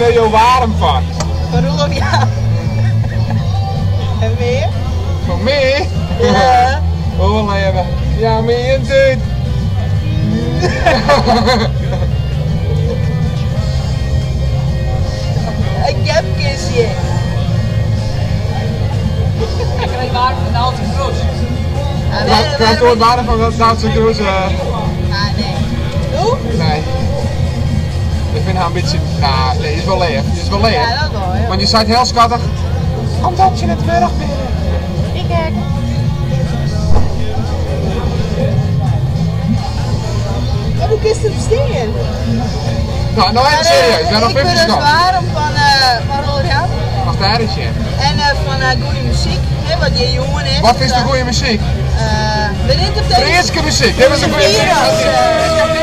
wil je warm van? Van Roelof, ja. En meer? Van mij? Ja. Oh, leven. Ja, meer in tijd. Ik heb kistje. Ik krijg warm van de Duitse Kroes. Krijg je ooit warm van dat Duitse Kroes? Ah, nee. Doe? Nee. Ik vind haar een beetje... Nou, nee, is wel leeg. Is wel leeg. Ja, dat wel, ja. Want je staat heel schattig. Omdat je het werk bent. Ik kijk. Ja, hoe is het besteden? Nou, nou even serieus. Ik ben nog Ik ben even dus schat. warm van Roller Jan. Wacht daar eens, ja. En van goede muziek, hè, wat je jongen is. Wat is de goede muziek? We niet op deze... Friese muziek. Dit was een goede muziek.